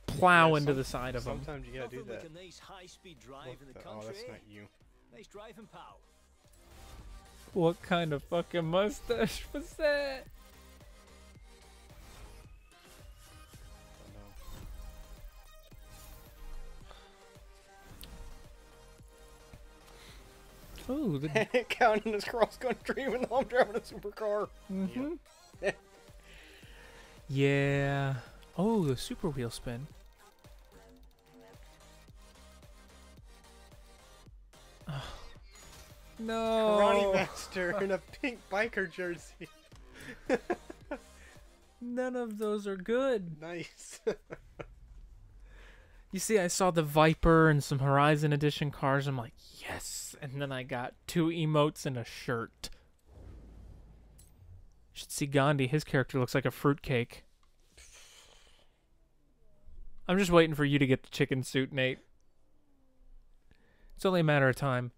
plow Yeah, into the side of them. Sometimes you gotta do that. Like a nice high-speed drive in the Oh, that's country. not you. Nice driving, pal. What kind of fucking mustache was that? Ooh, the Counting this cross country even though I'm driving a supercar. mm-hmm. Yeah. Oh, the super wheel spin. Oh. No. Karate Master in a pink biker jersey. None of those are good. Nice. You see, I saw the Viper and some Horizon Edition cars. I'm like, yes. And then I got 2 emotes and a shirt. You should see Gandhi. His character looks like a fruitcake. I'm just waiting for you to get the chicken suit, Nate. It's only a matter of time.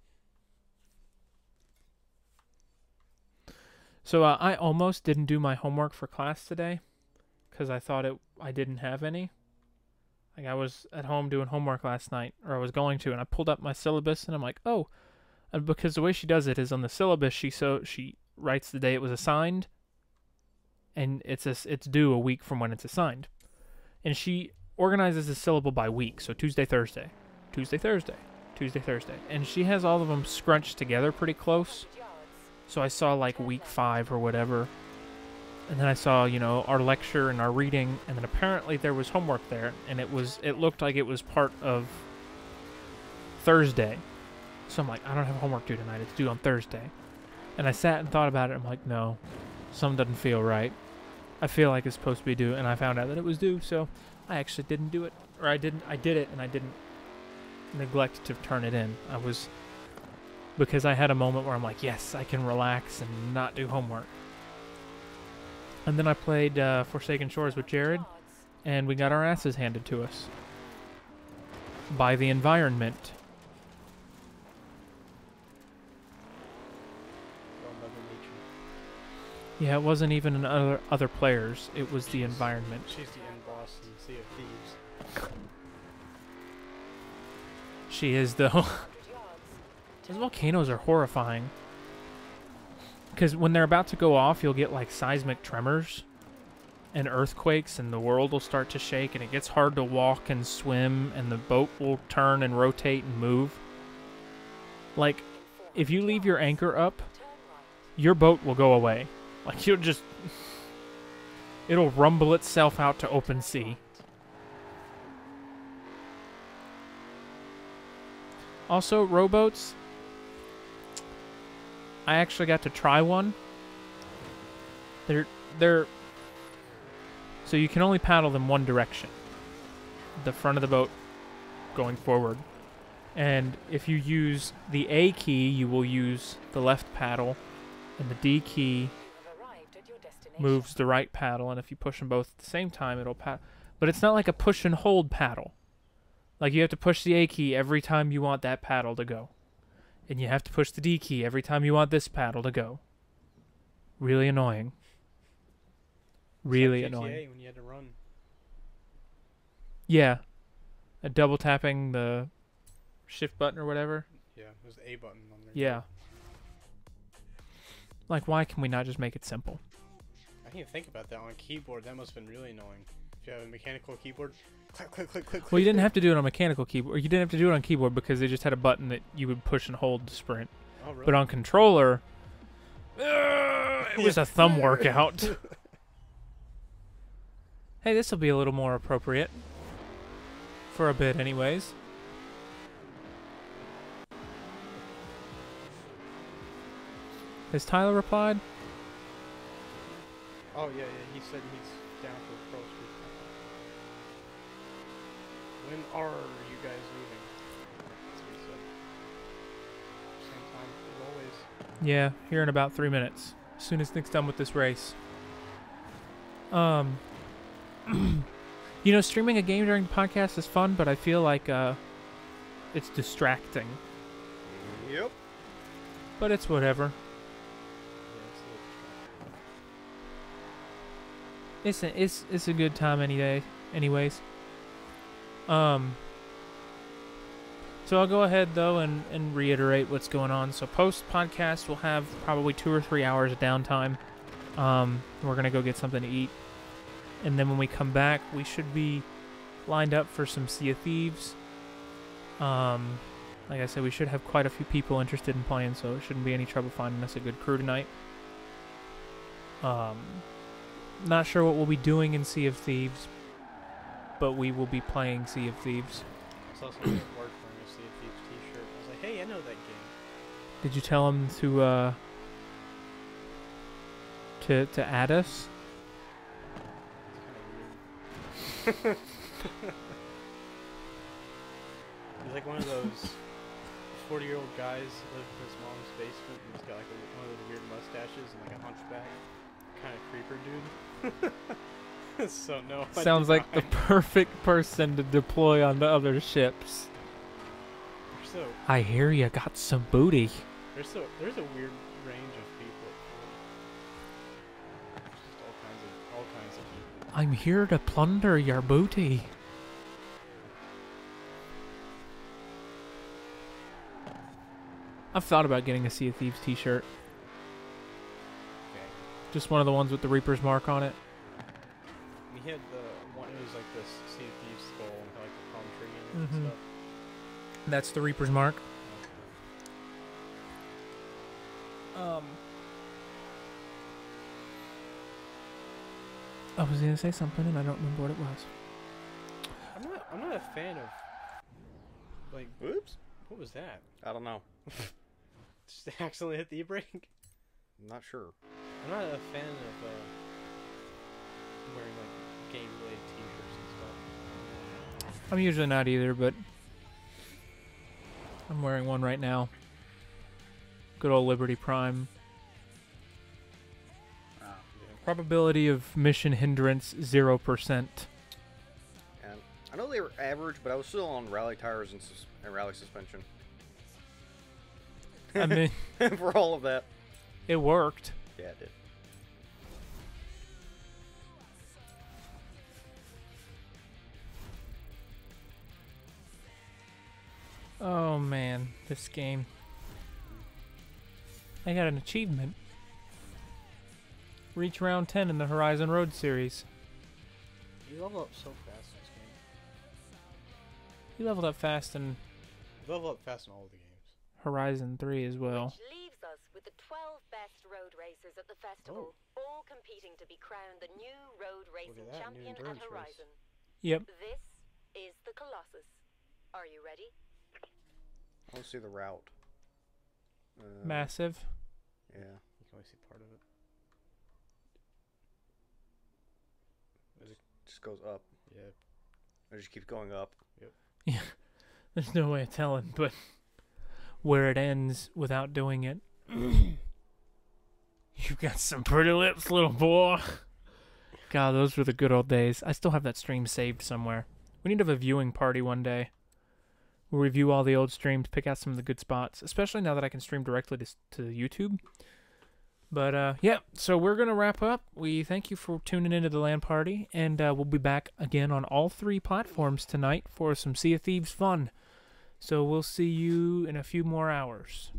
So I almost didn't do my homework for class today because I thought I didn't have any. Like, I was at home doing homework last night, or I was going to, and I pulled up my syllabus, and I'm like, oh, and because the way she does it is on the syllabus, she writes the day it was assigned, and it's due a week from when it's assigned, and she organizes the syllable by week, so Tuesday, Thursday, Tuesday, Thursday, Tuesday, Thursday, and she has all of them scrunched together pretty close. So I saw like week 5 or whatever. And then I saw, our lecture and our reading, and then apparently there was homework there, and it looked like it was part of Thursday. So I'm like, I don't have homework due tonight, it's due on Thursday. And I sat and thought about it, I'm like, no, something doesn't feel right. I feel like it's supposed to be due, and I found out that it was due, so I actually didn't do it. Or I did it, and I didn't neglect to turn it in. Because I had a moment where I'm like, yes, I can relax and not do homework. And then I played Forsaken Shores with Jared, and we got our asses handed to us by the environment. Yeah, it wasn't even other players. It was the environment. She's the end boss in Sea of Thieves. She is, though. Those volcanoes are horrifying. Because when they're about to go off, you'll get like seismic tremors and earthquakes, and the world will start to shake, and it gets hard to walk and swim, and the boat will turn and rotate and move. Like, if you leave your anchor up, your boat will go away. Like, it'll rumble itself out to open sea. Also, rowboats, I actually got to try one. They're so you can only paddle them one direction. The front of the boat going forward. And if you use the A key, you will use the left paddle, and the D key moves the right paddle, and if you push them both at the same time, it'll paddle. But it's not like a push and hold paddle. Like, you have to push the A key every time you want that paddle to go. And you have to push the D key every time you want this paddle to go. Really annoying. really It's like GTA annoying. when you had to run. Yeah, double tapping the shift button or whatever. Yeah, there's the A button on there. Yeah. Like, why can we not just make it simple? I didn't even think about that on a keyboard. That must have been really annoying. If you have a mechanical keyboard, click, click, click, click. Well, you didn't have to do it on mechanical keyboard. Or you didn't have to do it on keyboard because they just had a button that you would push and hold to sprint. Oh, really? But on controller, it was a thumb workout. Hey, this will be a little more appropriate. For a bit, anyways. Has Tyler replied? Oh, yeah, he said he's down for Pro Street. When are you guys leaving? That's what he said. Same time as always. Yeah, here in about 3 minutes. As soon as Nick's done with this race. You know, streaming a game during the podcast is fun, but I feel like it's distracting. Yep. But it's whatever. Yeah, it's a little distracting. It's a good time any day, anyways. So I'll go ahead though and reiterate what's going on. So post podcast we'll have probably 2 or 3 hours of downtime. We're gonna go get something to eat, and then when we come back, we should be lined up for some Sea of Thieves. Like I said, we should have quite a few people interested in playing, so it shouldn't be any trouble finding us a good crew tonight. Not sure what we'll be doing in Sea of Thieves, but we will be playing Sea of Thieves. I saw someone at work wearing a Sea of Thieves t-shirt. I was like, hey, I know that game. Did you tell him to add us? It's kind of weird. He's like one of those 40-year-old guys that live in his mom's basement, and he's got like one of those weird mustaches and like a hunchback kind of creeper dude. So no. I Sounds did like the not. perfect person to deploy onto other ships. So I hear you got some booty. there's a weird range of people. Just all kinds of people. I'm here to plunder your booty. I've thought about getting a Sea of Thieves t-shirt. Okay. Just one of the ones with the Reaper's mark on it. He had the one. It was like this Sea of Thieves skull and had, like the palm tree in it Mhm. and stuff. That's the Reaper's mark. I was gonna say something and I don't remember what it was. I'm not a fan of like. Whoops. What was that? I don't know. Just accidentally hit the e-brake. I'm not sure. I'm not a fan of wearing like game-related t-shirts and stuff. I'm usually not either, but I'm wearing one right now. Good old Liberty Prime. Probability of mission hindrance 0%. And I know they were average, but I was still on rally tires and rally suspension. I mean, For all of that. it worked. Yeah, it did. Oh man, this game. I got an achievement. Reach round 10 in the Horizon Road series. You level up so fast in this game. You leveled up fast in You level up fast in all of the games. Horizon 3 as well. Which leaves us with the 12 best road racers at the festival, all competing to be crowned the new road racing that, new champion at endurance race. Horizon. Yep. This is the Colossus. Are you ready? I want to see the route. Massive. Yeah. You can only see part of it. Just goes up. Yeah. It just keeps going up. There's no way of telling, but where it ends without doing it. You got some pretty lips, little boy. God, those were the good old days. I still have that stream saved somewhere. We need to have a viewing party one day. We'll review all the old streams, pick out some of the good spots, especially now that I can stream directly to YouTube. But, yeah, so we're going to wrap up. We thank you for tuning into the LAN Party, and we'll be back again on all 3 platforms tonight for some Sea of Thieves fun. So we'll see you in a few more hours.